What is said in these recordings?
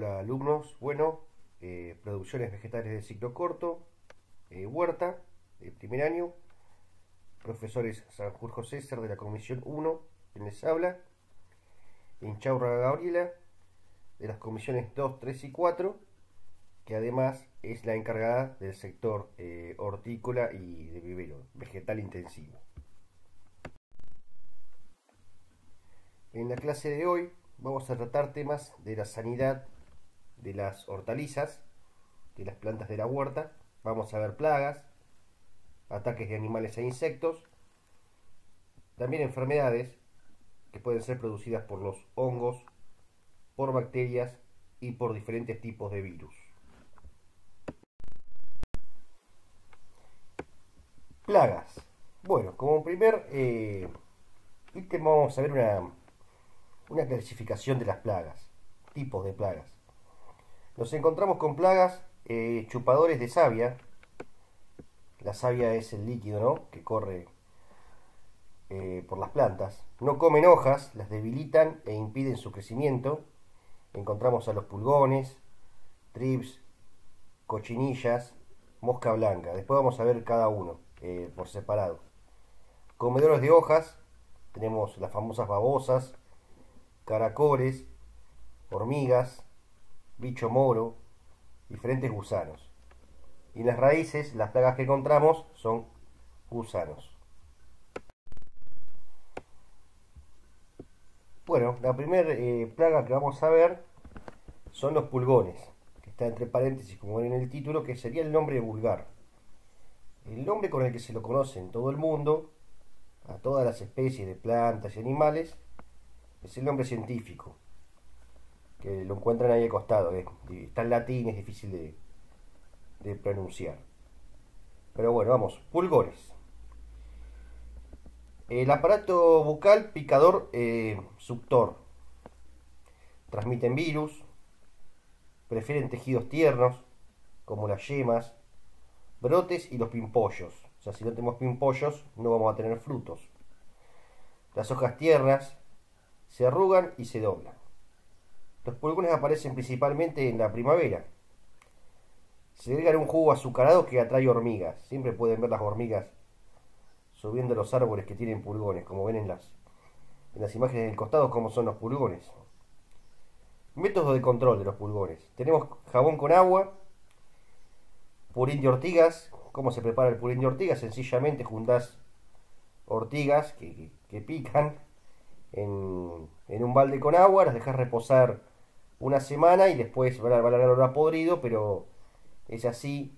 Hola alumnos, bueno, producciones vegetales de ciclo corto, huerta, de primer año, profesores Sanjurjo César de la Comisión 1, quien les habla, Inchaurra Gabriela, de las comisiones 2, 3 y 4, que además es la encargada del sector hortícola y de vivero, vegetal intensivo. En la clase de hoy vamos a tratar temas de la sanidad de las hortalizas, de las plantas de la huerta. Vamos a ver plagas, ataques de animales e insectos, también enfermedades que pueden ser producidas por los hongos, por bacterias y por diferentes tipos de virus. Plagas. Bueno, como primer ítem vamos a ver una clasificación de las plagas, tipos de plagas. Nos encontramos con plagas chupadores de savia. La savia es el líquido, ¿no?, que corre por las plantas. No comen hojas, las debilitan e impiden su crecimiento. Encontramos a los pulgones, trips, cochinillas, mosca blanca. Después vamos a ver cada uno por separado. Comedores de hojas, tenemos las famosas babosas, caracoles, hormigas, bicho moro, diferentes gusanos. Y en las raíces, las plagas que encontramos son gusanos. Bueno, la primera plaga que vamos a ver son los pulgones, que está entre paréntesis, como ven en el título, que sería el nombre vulgar. El nombre con el que se lo conoce en todo el mundo, a todas las especies de plantas y animales, es el nombre científico, que lo encuentran ahí al costado. Está en latín, es difícil de pronunciar. Pero bueno, vamos, pulgones. El aparato bucal picador suctor. Transmiten virus, prefieren tejidos tiernos, como las yemas, brotes y los pimpollos. O sea, si no tenemos pimpollos, no vamos a tener frutos. Las hojas tiernas se arrugan y se doblan. Los pulgones aparecen principalmente en la primavera. Se agregan un jugo azucarado que atrae hormigas. Siempre pueden ver las hormigas subiendo los árboles que tienen pulgones, como ven en las imágenes del costado, como son los pulgones. Métodos de control de los pulgones. Tenemos jabón con agua, purín de ortigas. ¿Cómo se prepara el purín de ortigas? Sencillamente juntás ortigas que pican en un balde con agua, las dejas reposar una semana y después va a largar olor a podrido, pero es así.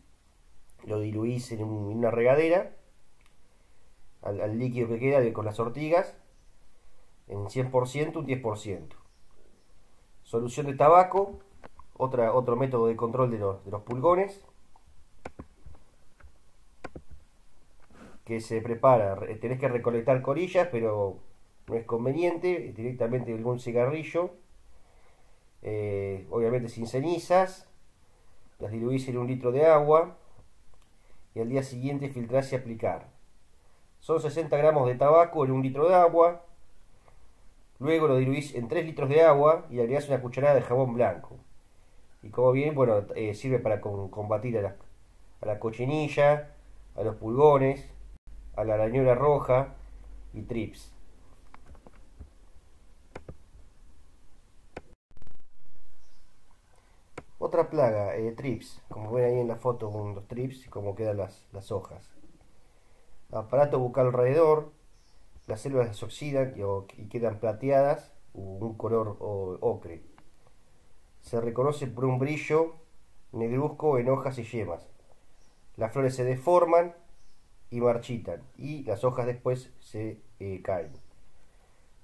Lo diluís en una regadera al líquido que queda con las ortigas en 100%, un 10%. Solución de tabaco, otro método de control de los pulgones, que se prepara. Tenés que recolectar corillas, pero no es conveniente. Directamente algún cigarrillo, obviamente sin cenizas. Las diluís en 1 litro de agua y al día siguiente filtrás y aplicar. Son 60 gramos de tabaco en 1 litro de agua. Luego lo diluís en 3 litros de agua y agregás una cucharada de jabón blanco. Y como bien, bueno, sirve para combatir a la cochinilla, a los pulgones, a la arañuela roja y trips. Otra plaga, trips. Como ven ahí en la foto con los trips y cómo quedan las hojas. Aparato bucal alrededor. Las células se oxidan y quedan plateadas, un color ocre. Se reconoce por un brillo negruzco en hojas y yemas. Las flores se deforman y marchitan y las hojas después se caen.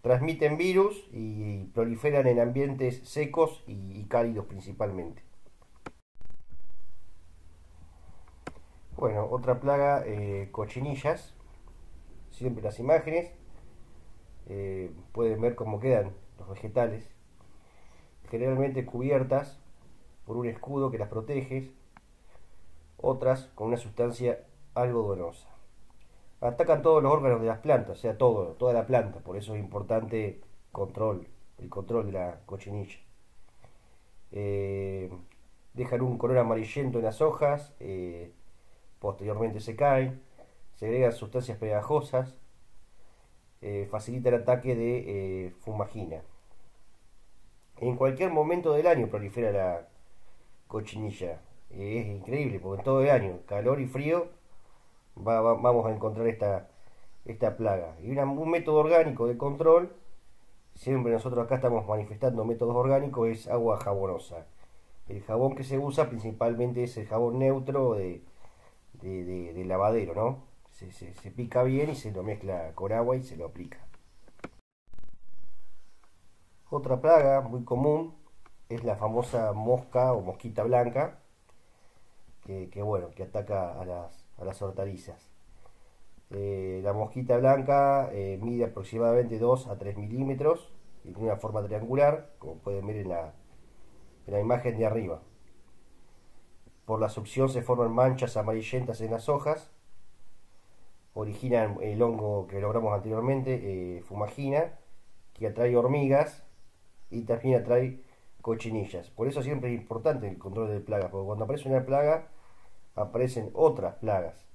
Transmiten virus y proliferan en ambientes secos y cálidos principalmente. Bueno, otra plaga, cochinillas. Siempre las imágenes pueden ver cómo quedan los vegetales, generalmente cubiertas por un escudo que las protege, otras con una sustancia algodonosa. Atacan todos los órganos de las plantas, o sea, toda la planta. Por eso es importante el control de la cochinilla. eh, dejan un color amarillento en las hojas, posteriormente se caen, segregan sustancias pegajosas, facilita el ataque de fumagina. En cualquier momento del año prolifera la cochinilla. Es increíble porque en todo el año, calor y frío, vamos a encontrar esta plaga. Y un método orgánico de control, siempre nosotros acá estamos manifestando métodos orgánicos, es agua jabonosa. El jabón que se usa principalmente es el jabón neutro de lavadero, ¿no? Se pica bien y se lo mezcla con agua y se lo aplica. Otra plaga muy común es la famosa mosca o mosquita blanca, bueno, que ataca a las hortalizas. La mosquita blanca mide aproximadamente 2 a 3 milímetros y tiene una forma triangular, como pueden ver en la imagen de arriba. Por la succión se forman manchas amarillentas en las hojas, originan el hongo que logramos anteriormente, fumagina, que atrae hormigas y también atrae cochinillas. Por eso siempre es importante el control de plagas, porque cuando aparece una plaga, aparecen otras plagas.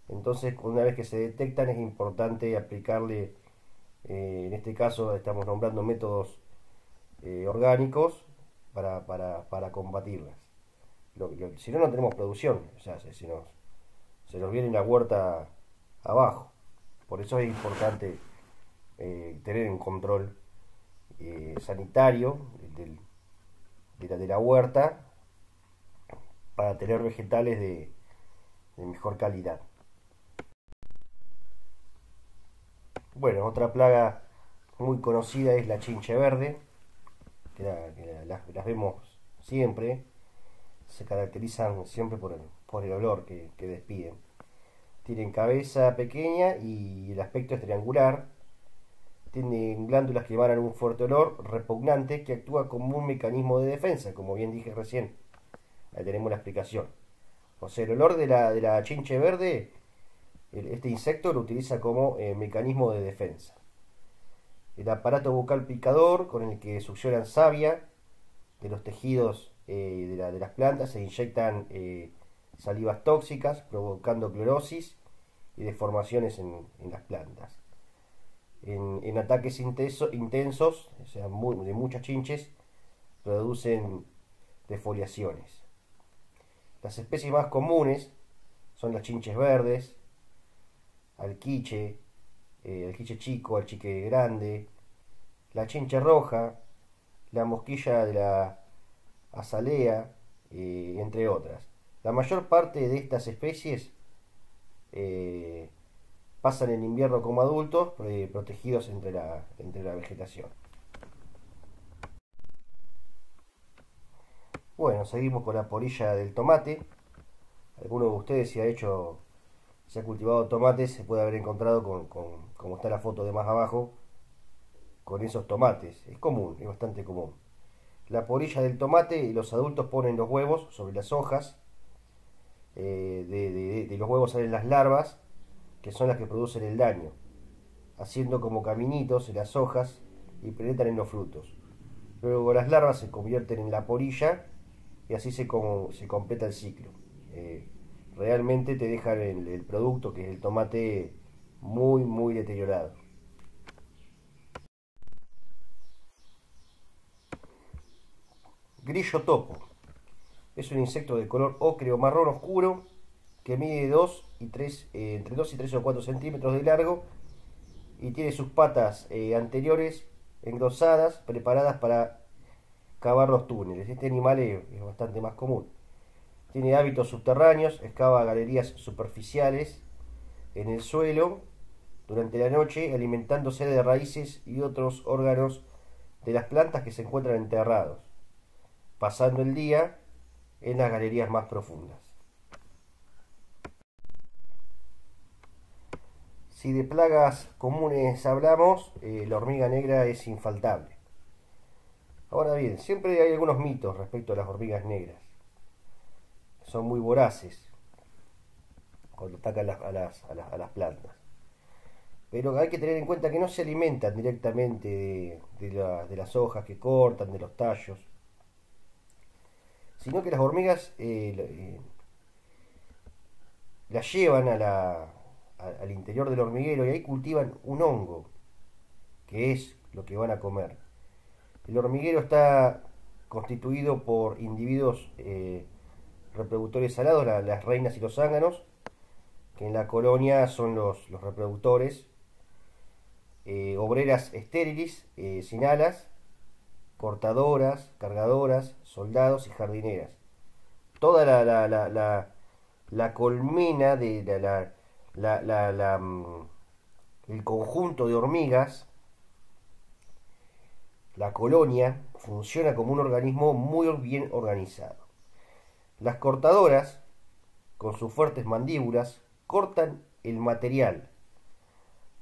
Entonces, una vez que se detectan, es importante aplicarle, en este caso estamos nombrando métodos orgánicos para combatirlas. Si no, no tenemos producción, o sea, se nos viene la huerta abajo. Por eso es importante tener un control sanitario de la huerta para tener vegetales de mejor calidad. Bueno, otra plaga muy conocida es la chinche verde, las vemos siempre, se caracterizan siempre por el olor que despiden. Tienen cabeza pequeña y el aspecto es triangular. Tienen glándulas que emanan un fuerte olor repugnante que actúa como un mecanismo de defensa, como bien dije recién. Ahí tenemos la explicación. O sea, el olor de la chinche verde, este insecto lo utiliza como mecanismo de defensa. El aparato bucal picador con el que succionan savia de los tejidos de las plantas, se inyectan salivas tóxicas, provocando clorosis y deformaciones en las plantas. En ataques intensos, o sea, de muchas chinches, producen defoliaciones. Las especies más comunes son las chinches verdes, alquiche, alquiche chico, alquiche grande, la chinche roja, la mosquilla de la azalea, entre otras. La mayor parte de estas especies eh, pasan el invierno como adultos, protegidos entre la vegetación. Bueno, seguimos con la polilla del tomate. Alguno de ustedes si ha cultivado tomates, se puede haber encontrado como está la foto de más abajo, con esos tomates. Es común, es bastante común. La polilla del tomate, y los adultos ponen los huevos sobre las hojas. De los huevos salen las larvas, que son las que producen el daño, haciendo como caminitos en las hojas y penetran en los frutos. Luego las larvas se convierten en la polilla y así se completa el ciclo. Realmente te dejan el producto, que es el tomate, muy, muy deteriorado. Grillo topo. Es un insecto de color ocre o marrón oscuro que mide entre 2 y 3 o 4 centímetros de largo y tiene sus patas anteriores engrosadas, preparadas para cavar los túneles. Este animal es bastante más común. Tiene hábitos subterráneos, excava galerías superficiales en el suelo durante la noche, alimentándose de raíces y otros órganos de las plantas que se encuentran enterrados, pasando el día en las galerías más profundas. Si de plagas comunes hablamos, la hormiga negra es infaltable. Ahora bien, siempre hay algunos mitos respecto a las hormigas negras. Son muy voraces cuando atacan a las plantas. Pero hay que tener en cuenta que no se alimentan directamente de las hojas que cortan, de los tallos. sino que las hormigas las llevan al interior del hormiguero y ahí cultivan un hongo, que es lo que van a comer. El hormiguero está constituido por individuos reproductores alados, las reinas y los zánganos, que en la colonia son los reproductores, obreras estériles, sin alas, cortadoras, cargadoras, soldados y jardineras. Toda la colmena de el conjunto de hormigas, la colonia, funciona como un organismo muy bien organizado. Las cortadoras, con sus fuertes mandíbulas, cortan el material.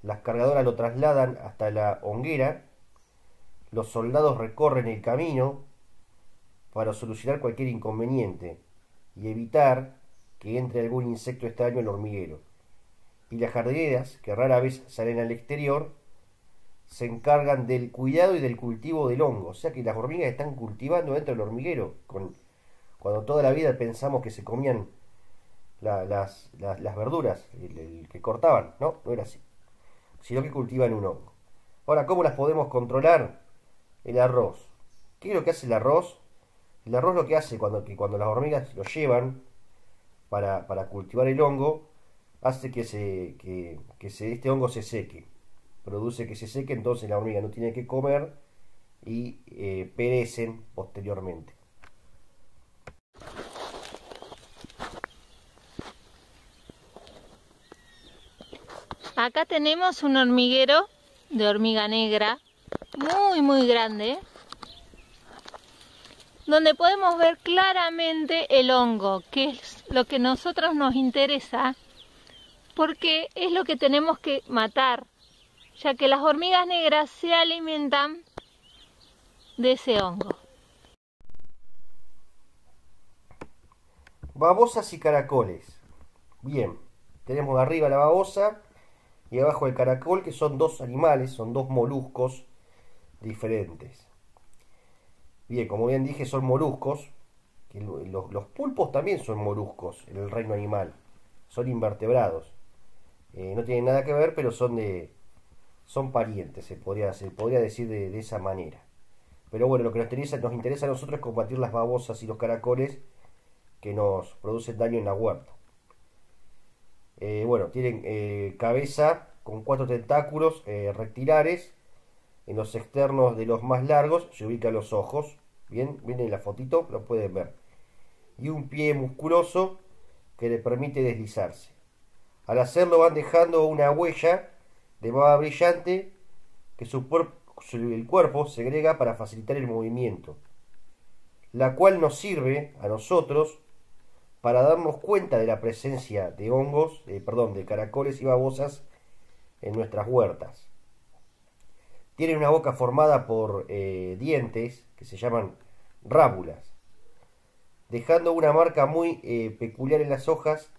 Las cargadoras lo trasladan hasta la honguera. Los soldados recorren el camino para solucionar cualquier inconveniente y evitar que entre algún insecto extraño al hormiguero. Y las jardineras, que rara vez salen al exterior, se encargan del cuidado y del cultivo del hongo. O sea que las hormigas están cultivando dentro del hormiguero. Cuando toda la vida pensamos que se comían las verduras, el que cortaban, no era así. Sino que cultivan un hongo. Ahora, ¿cómo las podemos controlar? El arroz. ¿Qué es lo que hace el arroz? El arroz lo que hace cuando las hormigas lo llevan para cultivar el hongo, hace que este hongo se seque. Produce que se seque, entonces la hormiga no tiene que comer y perecen posteriormente. Acá tenemos un hormiguero de hormiga negra, muy grande, donde podemos ver claramente el hongo, que es lo que a nosotros nos interesa, porque es lo que tenemos que matar, ya que las hormigas negras se alimentan de ese hongo. Babosas y caracoles. Bien, tenemos arriba la babosa y abajo el caracol, que son dos animales, son dos moluscos diferentes. Bien, como bien dije, son moluscos. Que los pulpos también son moluscos en el reino animal. Son invertebrados. No tienen nada que ver, pero son parientes, se podría decir de esa manera. Pero bueno, lo que nos interesa a nosotros es combatir las babosas y los caracoles que nos producen daño en la huerta. Bueno, tienen cabeza con 4 tentáculos rectilares. En los externos de los más largos se ubican los ojos. Bien, viene en la fotito, lo pueden ver. Y un pie musculoso que le permite deslizarse. Al hacerlo van dejando una huella de baba brillante que el cuerpo segrega para facilitar el movimiento, la cual nos sirve a nosotros para darnos cuenta de la presencia de hongos, de caracoles y babosas en nuestras huertas. Tienen una boca formada por dientes que se llaman rábulas, dejando una marca muy peculiar en las hojas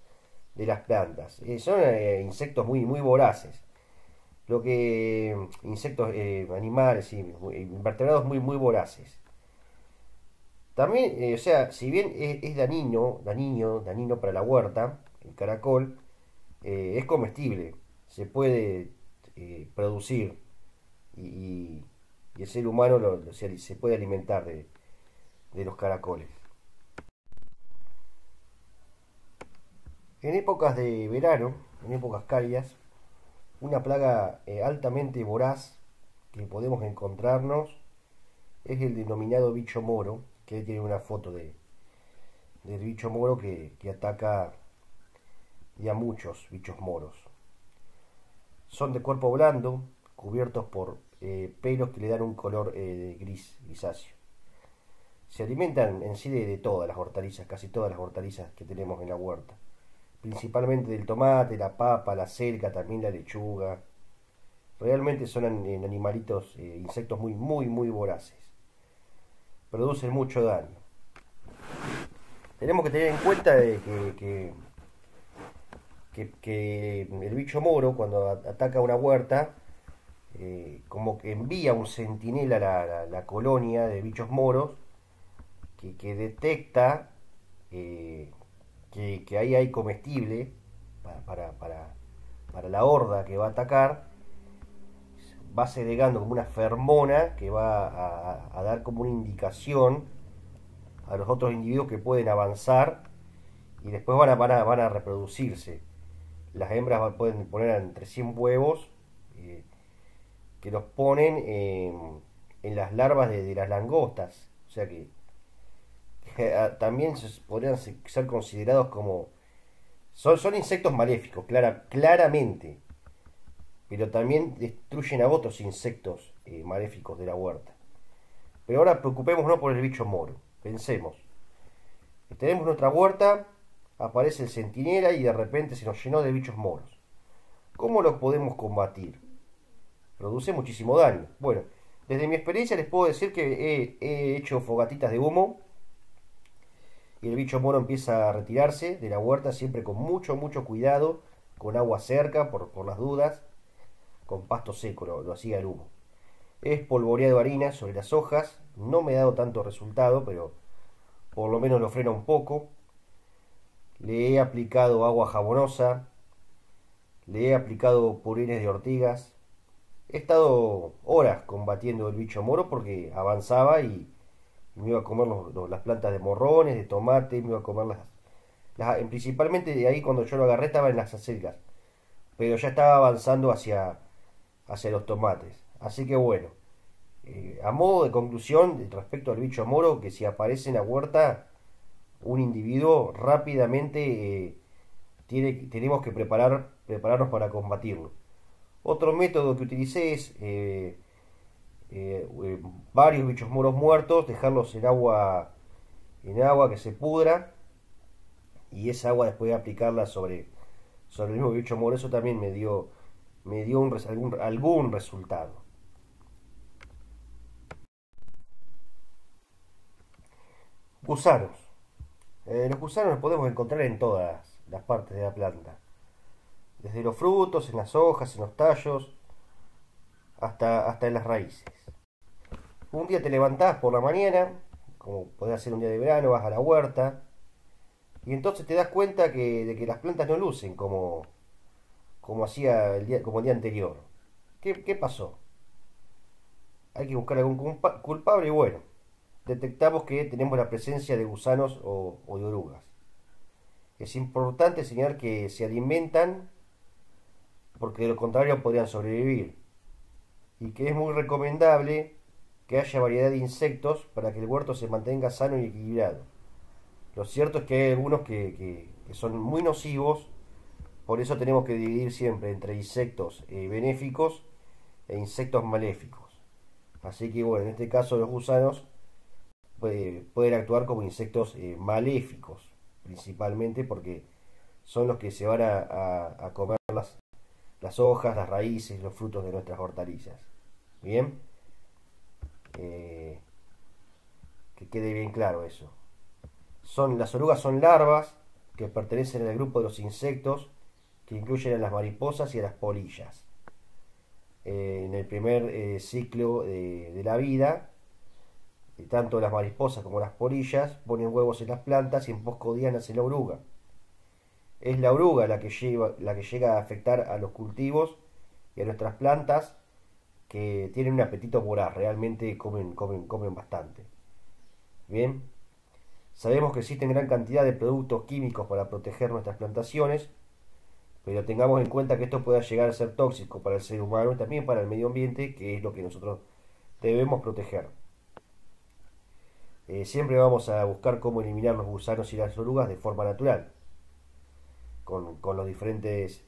de las plantas. Son insectos muy voraces. Insectos, animales, invertebrados muy voraces. También, o sea, si bien es dañino para la huerta, el caracol, es comestible, se puede producir y el ser humano se puede alimentar de los caracoles. En épocas de verano, en épocas cálidas, una plaga altamente voraz que podemos encontrarnos es el denominado bicho moro, que tiene una foto del bicho moro que ataca y a muchos bichos moros. Son de cuerpo blando, cubiertos por pelos que le dan un color grisáceo. Se alimentan en sí de todas las hortalizas, casi todas las hortalizas que tenemos en la huerta. Principalmente del tomate, la papa, la selga, también la lechuga. Realmente son animalitos, insectos muy voraces. Producen mucho daño. Tenemos que tener en cuenta de que el bicho moro, cuando ataca una huerta, como que envía un centinela a la colonia de bichos moros, que detecta que ahí hay comestible para la horda que va a atacar, va segregando como una fermona que va a dar como una indicación a los otros individuos que pueden avanzar y después van a reproducirse. Las hembras pueden poner entre 100 huevos que los ponen en las larvas de las langostas. O sea que también podrían ser considerados como... Son insectos maléficos, claramente. Pero también destruyen a otros insectos maléficos de la huerta. Pero ahora preocupémonos por el bicho moro. Pensemos. Tenemos nuestra huerta, aparece el centinela y de repente se nos llenó de bichos moros. ¿Cómo los podemos combatir? Produce muchísimo daño. Bueno, desde mi experiencia les puedo decir que he hecho fogatitas de humo y el bicho moro empieza a retirarse de la huerta siempre con mucho cuidado, con agua cerca por las dudas, con pasto seco lo hacía el humo. He espolvoreado harina sobre las hojas, no me ha dado tanto resultado, pero por lo menos lo frena un poco. Le he aplicado agua jabonosa, le he aplicado purines de ortigas. He estado horas combatiendo el bicho moro porque avanzaba y me iba a comer las plantas de morrones, de tomate, me iba a comer principalmente de ahí cuando yo lo agarré estaba en las acelgas, pero ya estaba avanzando hacia los tomates. Así que bueno, a modo de conclusión respecto al bicho moro, que si aparece en la huerta un individuo, rápidamente tenemos que prepararnos para combatirlo. Otro método que utilicé es varios bichos moros muertos, dejarlos en agua que se pudra y esa agua después aplicarla sobre el mismo bicho moro. Eso también me dio algún resultado. Gusanos. Los gusanos los podemos encontrar en todas las partes de la planta. Desde los frutos, en las hojas, en los tallos, hasta en las raíces. Un día te levantás por la mañana, como podría ser un día de verano, vas a la huerta, y entonces te das cuenta de que las plantas no lucen como el día anterior. ¿Qué pasó? Hay que buscar algún culpable y bueno, detectamos que tenemos la presencia de gusanos o de orugas. Es importante señalar que se alimentan porque de lo contrario podrían sobrevivir y que es muy recomendable que haya variedad de insectos para que el huerto se mantenga sano y equilibrado. Lo cierto es que hay algunos que son muy nocivos, por eso tenemos que dividir siempre entre insectos benéficos e insectos maléficos. Así que bueno, en este caso los gusanos pueden actuar como insectos maléficos, principalmente porque son los que se van a comer las hojas, las raíces, los frutos de nuestras hortalizas. Bien, que quede bien claro eso. Las orugas son larvas que pertenecen al grupo de los insectos que incluyen a las mariposas y a las polillas. En el primer ciclo de la vida, tanto las mariposas como las polillas ponen huevos en las plantas y en pocos días nace la oruga. Es la oruga la que llega a afectar a los cultivos y a nuestras plantas que tienen un apetito voraz, realmente comen bastante. Bien, sabemos que existen gran cantidad de productos químicos para proteger nuestras plantaciones, pero tengamos en cuenta que esto pueda llegar a ser tóxico para el ser humano y también para el medio ambiente, que es lo que nosotros debemos proteger. Siempre vamos a buscar cómo eliminar los gusanos y las orugas de forma natural, con los diferentes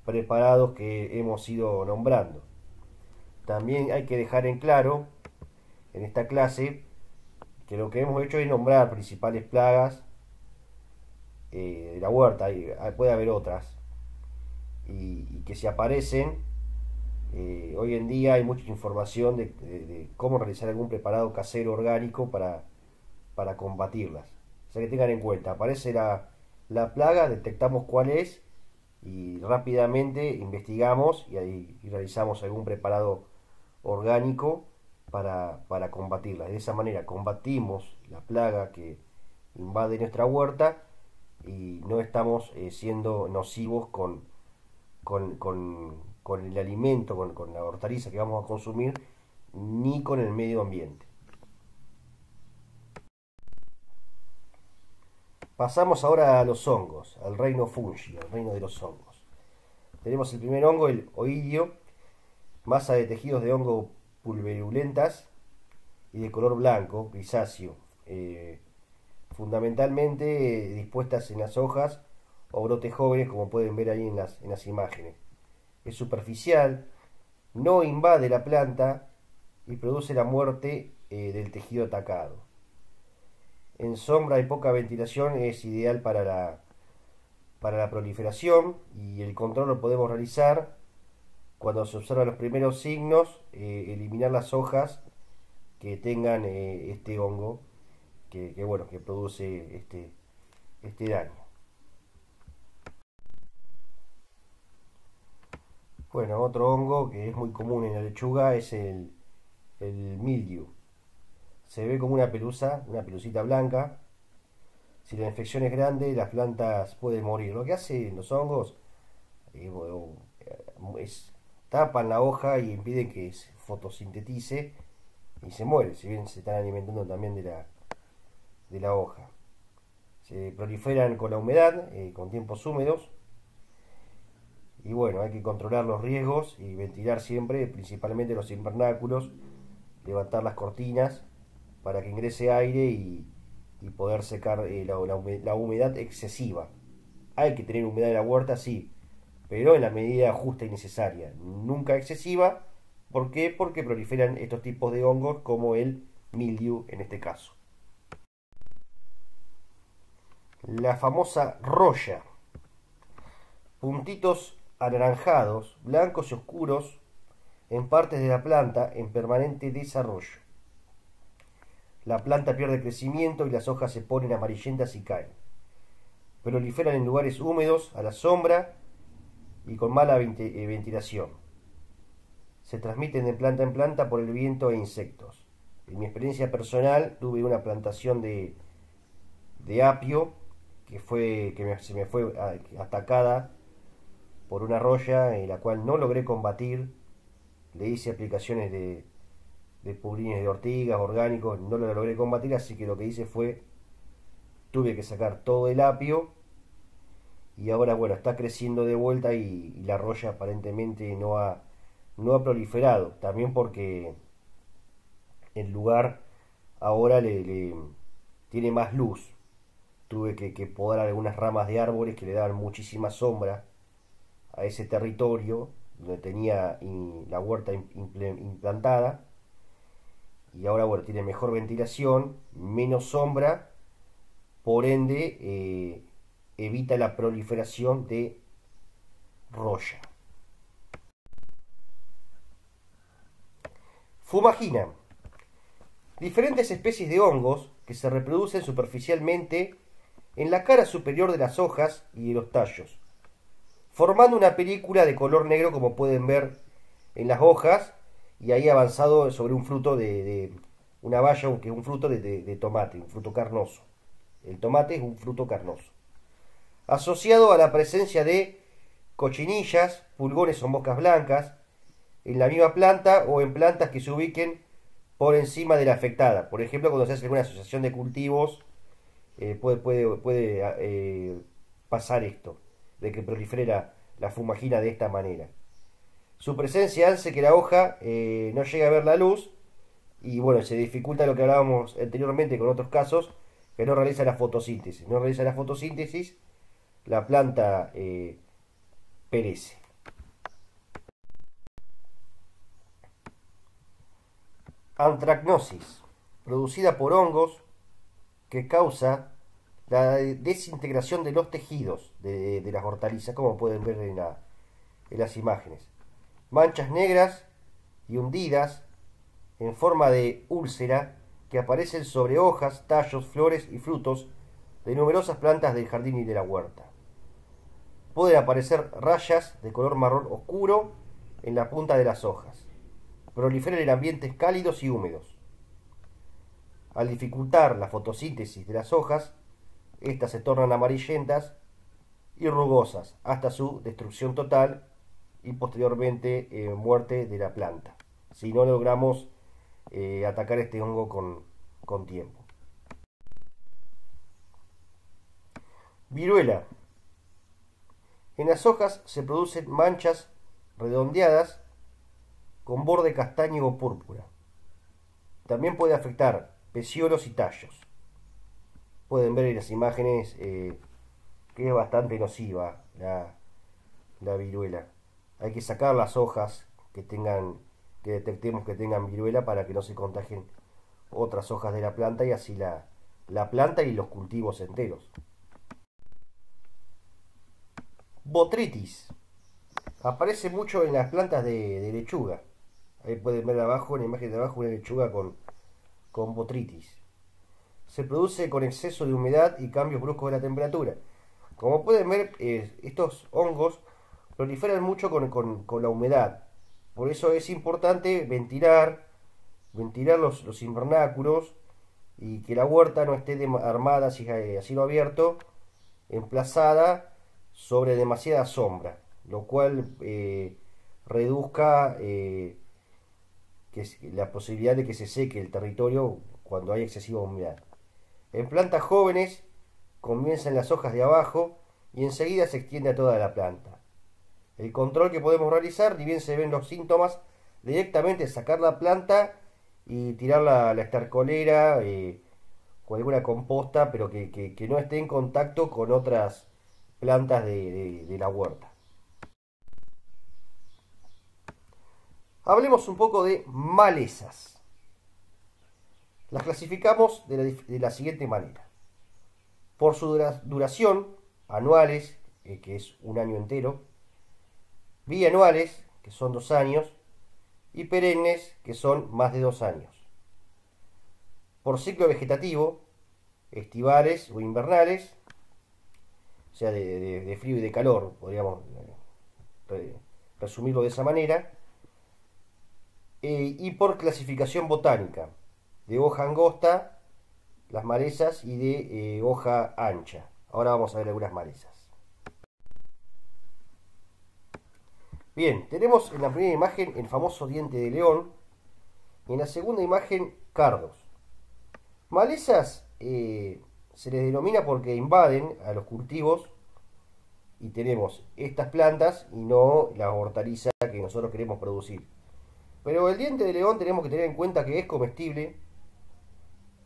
preparados que hemos ido nombrando. También hay que dejar en claro en esta clase que lo que hemos hecho es nombrar principales plagas de la huerta, puede haber otras, y que si aparecen, hoy en día hay mucha información de cómo realizar algún preparado casero orgánico para combatirlas. O sea que tengan en cuenta, aparece la plaga, detectamos cuál es y rápidamente investigamos y realizamos algún preparado orgánico para combatirlas. De esa manera combatimos la plaga que invade nuestra huerta y no estamos siendo nocivos con el alimento, con la hortaliza que vamos a consumir, ni con el medio ambiente. Pasamos ahora a los hongos, al reino fungi, al reino de los hongos. Tenemos el primer hongo, el oidio, masa de tejidos de hongo pulverulentas y de color blanco, grisáceo, fundamentalmente dispuestas en las hojas o brotes jóvenes, como pueden ver ahí en las imágenes. Es superficial, no invade la planta y produce la muerte del tejido atacado. En sombra y poca ventilación es ideal para la proliferación, y el control lo podemos realizar cuando se observan los primeros signos, eliminar las hojas que tengan este hongo que produce este daño. Bueno, otro hongo que es muy común en la lechuga es el mildew. Se ve como una pelucita blanca. Si la infección es grande, las plantas pueden morir. Lo que hacen los hongos es tapan la hoja y impiden que se fotosintetice y se muere, si bien se están alimentando también de la hoja. Se proliferan con la humedad, con tiempos húmedos. Y bueno, hay que controlar los riesgos y ventilar siempre, principalmente los invernáculos, levantar las cortinas para que ingrese aire y poder secar la humedad excesiva. Hay que tener humedad en la huerta, sí, pero en la medida justa y necesaria, nunca excesiva. ¿Por qué? Porque proliferan estos tipos de hongos como el mildew en este caso. La famosa roya. Puntitos anaranjados, blancos y oscuros en partes de la planta en permanente desarrollo. La planta pierde crecimiento y las hojas se ponen amarillentas y caen. Proliferan en lugares húmedos, a la sombra y con mala ventilación. Se transmiten de planta en planta por el viento e insectos. En mi experiencia personal tuve una plantación de apio se me fue atacada por una roya, en la cual no logré combatir. Le hice aplicaciones de purines de ortigas orgánicos, no lo logré combatir, así que lo que hice fue, tuve que sacar todo el apio, y ahora bueno, está creciendo de vuelta y la roya aparentemente no ha proliferado, también porque el lugar ahora le tiene más luz. Tuve que podar algunas ramas de árboles que le daban muchísima sombra a ese territorio donde tenía la huerta implantada, y ahora bueno, tiene mejor ventilación, menos sombra, por ende evita la proliferación de roya. Fumagina. Diferentes especies de hongos que se reproducen superficialmente en la cara superior de las hojas y de los tallos, formando una película de color negro, como pueden ver en las hojas, y ahí avanzado sobre un fruto de una baya, que es un fruto de tomate, un fruto carnoso. El tomate es un fruto carnoso. Asociado a la presencia de cochinillas, pulgones o moscas blancas, en la misma planta o en plantas que se ubiquen por encima de la afectada. Por ejemplo, cuando se hace alguna asociación de cultivos, puede pasar esto, de que prolifera la fumagina de esta manera. Su presencia hace que la hoja no llegue a ver la luz, y bueno, se dificulta lo que hablábamos anteriormente con otros casos, que no realiza la fotosíntesis. No realiza la fotosíntesis, la planta perece. Antracnosis, producida por hongos, que causa la desintegración de los tejidos de las hortalizas, como pueden ver en las imágenes. Manchas negras y hundidas en forma de úlcera que aparecen sobre hojas, tallos, flores y frutos de numerosas plantas del jardín y de la huerta. Pueden aparecer rayas de color marrón oscuro en la punta de las hojas. proliferan en ambientes cálidos y húmedos. Al dificultar la fotosíntesis de las hojas, estas se tornan amarillentas y rugosas hasta su destrucción total y posteriormente muerte de la planta, si no logramos atacar este hongo con tiempo. Viruela. En las hojas se producen manchas redondeadas con borde castaño o púrpura. También puede afectar peciolos y tallos. Pueden ver en las imágenes que es bastante nociva la viruela. Hay que sacar las hojas que detectemos que tengan viruela para que no se contagien otras hojas de la planta y así la planta y los cultivos enteros. Botrytis. Aparece mucho en las plantas de lechuga. Ahí pueden ver abajo, en la imagen de abajo, una lechuga con botrytis. Se produce con exceso de humedad y cambios bruscos de la temperatura. Como pueden ver, estos hongos proliferan mucho con la humedad. Por eso es importante ventilar los invernáculos y que la huerta no esté armada a cielo abierto, emplazada sobre demasiada sombra, lo cual reduzca la posibilidad de que se seque el territorio cuando hay excesiva humedad. En plantas jóvenes comienza en las hojas de abajo y enseguida se extiende a toda la planta. El control que podemos realizar, ni bien se ven los síntomas, directamente es sacar la planta y tirarla a la estercolera con alguna composta, pero que no esté en contacto con otras plantas de la huerta. Hablemos un poco de malezas. Las clasificamos de la siguiente manera. Por su duración, anuales, que es un año entero, bianuales, que son 2 años, y perennes, que son más de 2 años. Por ciclo vegetativo, estivales o invernales, o sea, de frío y de calor, podríamos resumirlo de esa manera, y por clasificación botánica, de hoja angosta, las malezas, y de hoja ancha. Ahora vamos a ver algunas malezas. Bien, tenemos en la primera imagen el famoso diente de león y en la segunda imagen cardos. Malezas se les denomina porque invaden a los cultivos y tenemos estas plantas y no la hortaliza que nosotros queremos producir. Pero el diente de león tenemos que tener en cuenta que es comestible,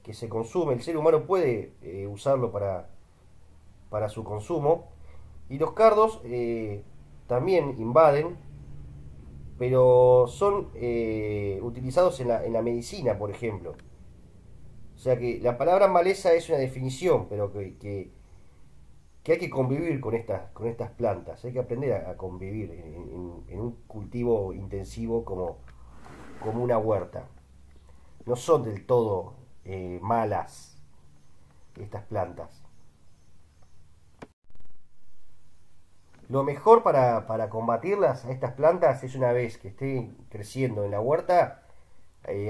que se consume, el ser humano puede usarlo para su consumo, y los cardos también invaden, pero son utilizados en la medicina, por ejemplo. O sea que la palabra maleza es una definición, pero que hay que convivir con estas plantas. Hay que aprender a convivir en un cultivo intensivo como una huerta. No son del todo malas estas plantas. Lo mejor para combatirlas a estas plantas es, una vez que estén creciendo en la huerta,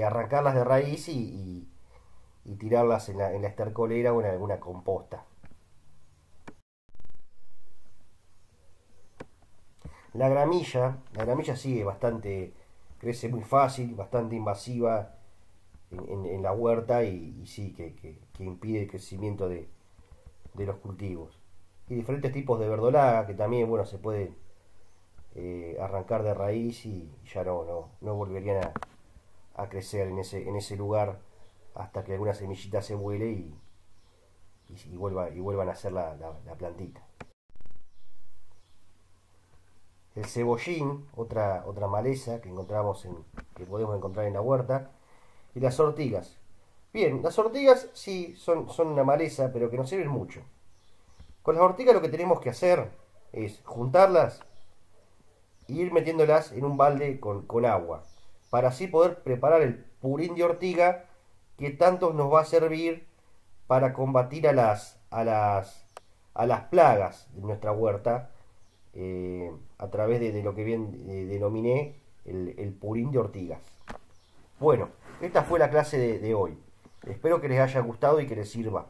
arrancarlas de raíz y tirarlas en la estercolera o en alguna composta. La gramilla sigue crece muy fácil, bastante invasiva en la huerta y sí que impide el crecimiento de los cultivos. Y diferentes tipos de verdolaga que también, bueno, se pueden arrancar de raíz y ya no volverían a crecer en ese lugar hasta que alguna semillita se vuele y vuelvan a hacer la plantita. El cebollín, otra maleza que podemos encontrar en la huerta, y las ortigas. Bien, las ortigas sí son una maleza, pero que nos sirven mucho. Con las ortigas lo que tenemos que hacer es juntarlas e ir metiéndolas en un balde con agua, para así poder preparar el purín de ortiga que tanto nos va a servir para combatir a las plagas de nuestra huerta, a través de lo que bien denominé el purín de ortigas. Bueno, esta fue la clase de hoy. Espero que les haya gustado y que les sirva.